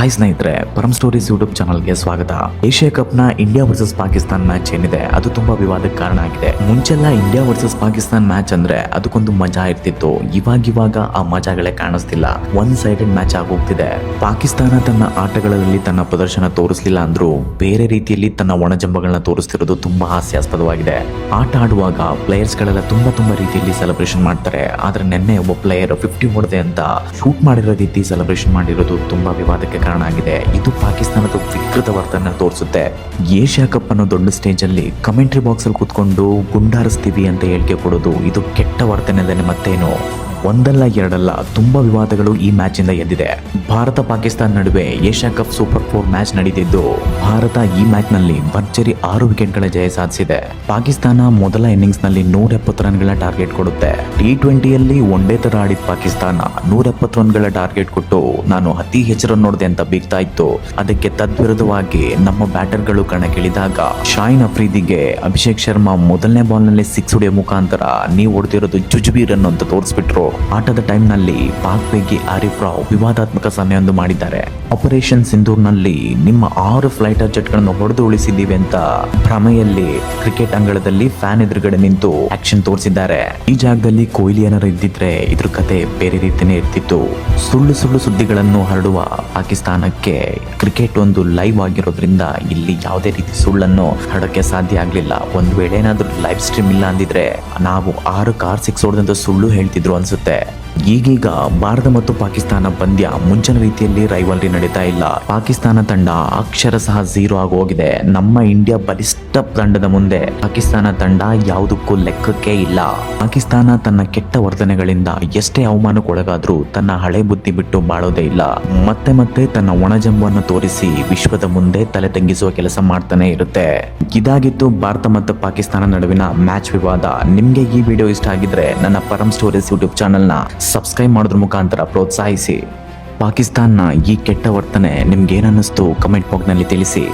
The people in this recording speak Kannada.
ಹಾಯ್ ಸ್ನೇಹಿತರೆ, ಪರಂ ಸ್ಟೋರೀಸ್ ಯೂಟ್ಯೂಬ್ ಚಾನಲ್ಗೆ ಸ್ವಾಗತ. ಏಷ್ಯಾ ಕಪ್ ನ ಇಂಡಿಯಾ ವರ್ಸಸ್ ಪಾಕಿಸ್ತಾನ್ ಮ್ಯಾಚ್ ಏನಿದೆ ಅದು ತುಂಬಾ ವಿವಾದಕ್ಕೆ ಕಾರಣ ಆಗಿದೆ. ಮುಂಚೆಲ್ಲ ಇಂಡಿಯಾ ವರ್ಸಸ್ ಪಾಕಿಸ್ತಾನ್ ಮ್ಯಾಚ್ ಅಂದ್ರೆ ಅದಕ್ಕೊಂದು ಮಜಾ ಇರ್ತಿತ್ತು. ಇವಾಗ ಆ ಮಜಾಗಳೇ ಕಾಣಿಸ್ತಿಲ್ಲ. ಒನ್ ಸೈಡೆಡ್ ಮ್ಯಾಚ್ ಆಗೋಗ್ತಿದೆ. ಪಾಕಿಸ್ತಾನ ತನ್ನ ಆಟಗಳಲ್ಲಿ ತನ್ನ ಪ್ರದರ್ಶನ ತೋರಿಸಲಿಲ್ಲ ಅಂದ್ರೂ ಬೇರೆ ರೀತಿಯಲ್ಲಿ ತನ್ನ ಒಣಜಂಬಗಳನ್ನ ತೋರಿಸ್ತಿರೋದು ತುಂಬಾ ಹಾಸ್ಯಾಸ್ಪದವಾಗಿದೆ. ಆಟ ಆಡುವಾಗ ಪ್ಲೇಯರ್ಸ್ ಗಳೆಲ್ಲ ತುಂಬಾ ರೀತಿಯಲ್ಲಿ ಸೆಲೆಬ್ರೇಷನ್ ಮಾಡ್ತಾರೆ. ಆದ್ರೆ ನಿನ್ನೆ ಒಬ್ಬ ಪ್ಲೇಯರ್ 50 ಹೊಡೆದೆ ಅಂತ ಶೂಟ್ ಮಾಡಿರೋ ರೀತಿ ಸೆಲೆಬ್ರೇಷನ್ ಮಾಡಿರೋದು ತುಂಬಾ ವಿವಾದಕ್ಕೆ ಕಾರಣ ಆಗಿದೆ. ಇದು ಪಾಕಿಸ್ತಾನದ ವಿಕೃತ ವರ್ತನೆ ತೋರಿಸುತ್ತೆ. ಏಷ್ಯಾ ಕಪ್ ಅನ್ನೋ ದೊಡ್ಡ ಸ್ಟೇಜ್ ಅಲ್ಲಿ ಕಮೆಂಟ್ರಿ ಬಾಕ್ಸ್ ಅಲ್ಲಿ ಕೂತ್ಕೊಂಡು ಗುಂಡಾರಿಸ್ತೀವಿ ಅಂತ ಹೇಳಿಕೆ ಕೊಡೋದು ಇದು ಕೆಟ್ಟ ವರ್ತನೆ. ಮತ್ತೇನು ಒಂದಲ್ಲ ಎರಡಲ್ಲ ತುಂಬಾ ವಿವಾದಗಳು ಈ ಮ್ಯಾಚ್ ಇಂದ ಎದ್ದಿದೆ. ಭಾರತ ಪಾಕಿಸ್ತಾನ ನಡುವೆ ಏಷ್ಯಾ ಕಪ್ ಸೂಪರ್ 4 ಮ್ಯಾಚ್ ನಡೆದಿದ್ದು ಭಾರತ ಈ ಮ್ಯಾಚ್ ನಲ್ಲಿ ಭರ್ಜರಿ 6 ವಿಕೆಟ್ಗಳ ಜಯ ಸಾಧಿಸಿದೆ. ಪಾಕಿಸ್ತಾನ ಮೊದಲ ಇನ್ನಿಂಗ್ಸ್ ನಲ್ಲಿ 170 ರನ್ಗಳ ಟಾರ್ಗೆಟ್ ಕೊಡುತ್ತೆ. T20ಯಲ್ಲಿ ಒನ್-ಡೇ ತರ ಆಡಿದ ಪಾಕಿಸ್ತಾನ 170 ರನ್ಗಳ ಟಾರ್ಗೆಟ್ ಕೊಟ್ಟು ನಾನು ಅತಿ ಹೆಚ್ಚು ರನ್ ನೋಡಿದೆ ಅಂತ ಬೀಗ್ತಾ ಇತ್ತು. ಅದಕ್ಕೆ ತದ್ವಿರುದ್ಧವಾಗಿ ನಮ್ಮ ಬ್ಯಾಟರ್ಗಳು ಕಣಕ್ಕಿಳಿದಾಗ ಶಾಹಿನ್ ಅಫ್ರಿದಿಗೆ ಅಭಿಷೇಕ್ ಶರ್ಮಾ ಮೊದಲನೇ ಬಾಲ್ ನಲ್ಲಿ 6 ಹೊಡೆಯೋ ಮುಖಾಂತರ ನೀವು ಹೊಡೆದಿರೋದು ಜುಜುಬಿ ರನ್ ಅಂತ ತೋರಿಸ್ಬಿಟ್ರು. ಆಟದ ಟೈಮ್ ನಲ್ಲಿ ಪಾಕ್ ವೇಗಿ ಆರಿಫ್ ರಾವ್ ವಿವಾದಾತ್ಮಕ ಸಮಯವೊಂದು ಮಾಡಿದ್ದಾರೆ. ಆಪರೇಷನ್ ಸಿಂಧೂರ್ ನಲ್ಲಿ ನಿಮ್ಮ 6 ಫ್ಲೈಟರ್ ಜೆಟ್ ಗಳನ್ನು ಹೊಡೆದು ಉಳಿಸಿದ್ದೀವಿ ಅಂತ ಭ್ರಮೆಯಲ್ಲಿ ಕ್ರಿಕೆಟ್ ಅಂಗಳದಲ್ಲಿ ಫ್ಯಾನ್ ಎದುರುಗಡೆ ನಿಂತು ಆಕ್ಷನ್ ತೋರಿಸಿದ್ದಾರೆ. ಈ ಜಾಗದಲ್ಲಿ ಕೊಹ್ಲಿ ಏನಾರು ಇದ್ದಿದ್ರೆ ಇದ್ರ ಕತೆ ಬೇರೆ ರೀತಿನೇ ಇರ್ತಿತ್ತು. ಸುಳ್ಳು ಸುದ್ದಿಗಳನ್ನು ಹರಡುವ ಪಾಕಿಸ್ತಾನಕ್ಕೆ ಕ್ರಿಕೆಟ್ ಒಂದು ಲೈವ್ ಆಗಿರೋದ್ರಿಂದ ಇಲ್ಲಿ ಯಾವುದೇ ರೀತಿ ಸುಳ್ಳನ್ನು ಹರಡಕ್ಕೆ ಸಾಧ್ಯ ಆಗ್ಲಿಲ್ಲ. ಒಂದ್ ವೇಳೆ ಏನಾದ್ರೂ ಲೈವ್ ಸ್ಟ್ರೀಮ್ ಇಲ್ಲ ಅಂದಿದ್ರೆ ನಾವು 6 ಕಾರ್ 6 ಹೊಡೆದಂತ ಸುಳ್ಳು ಹೇಳ್ತಿದ್ರು ಅನ್ಸುತ್ತೆ. ಈಗೀಗ ಭಾರತ ಮತ್ತು ಪಾಕಿಸ್ತಾನ ಪಂದ್ಯ ಮುಂಚಿನ ರೀತಿಯಲ್ಲಿ ರೈವಲ್ರಿ ನಡೀತಾ ಇಲ್ಲ. ಪಾಕಿಸ್ತಾನ ತಂಡ ಅಕ್ಷರಶಃ 0 ಆಗಿ ಹೋಗಿದೆ. ನಮ್ಮ ಇಂಡಿಯಾ ಬಲಿಷ್ಠ ತಂಡದ ಮುಂದೆ ಪಾಕಿಸ್ತಾನ ತಂಡ ಯಾವುದಕ್ಕೂ ಲೆಕ್ಕಕ್ಕೆ ಇಲ್ಲ. ಪಾಕಿಸ್ತಾನ ತನ್ನ ಕೆಟ್ಟ ವರ್ತನೆಗಳಿಂದ ಎಷ್ಟೇ ಅವಮಾನಕ್ಕೊಳಗಾದ್ರೂ ತನ್ನ ಹಳೆ ಬುದ್ಧಿ ಬಿಟ್ಟು ಬಾಳೋದೇ ಇಲ್ಲ. ಮತ್ತೆ ತನ್ನ ಒಣಜಂಬನ್ನು ತೋರಿಸಿ ವಿಶ್ವದ ಮುಂದೆ ತಲೆ ತಗ್ಗಿಸುವ ಕೆಲಸ ಮಾಡ್ತಾನೆ ಇರುತ್ತೆ. ಇದಾಗಿತ್ತು ಭಾರತ ಮತ್ತು ಪಾಕಿಸ್ತಾನ ನಡುವಿನ ಮ್ಯಾಚ್ ವಿವಾದ. ನಿಮ್ಗೆ ಈ ವಿಡಿಯೋ ಇಷ್ಟ ಆಗಿದ್ರೆ ನನ್ನ ಪರಂ ಸ್ಟೋರೀಸ್ ಯೂಟ್ಯೂಬ್ ಚಾನಲ್ನ ಸಬ್ಸ್ಕ್ರೈಬ್ ಮಾಡೋದ್ರ ಮುಖಾಂತರ ಪ್ರೋತ್ಸಾಹಿಸಿ. ಪಾಕಿಸ್ತಾನ ಈ ಕೆಟ್ಟ ವರ್ತನೆ ನಿಮ್ಗೇನನ್ನಿಸ್ತು ಕಮೆಂಟ್ ಬಾಕ್ಸ್ನಲ್ಲಿ ತಿಳಿಸಿ.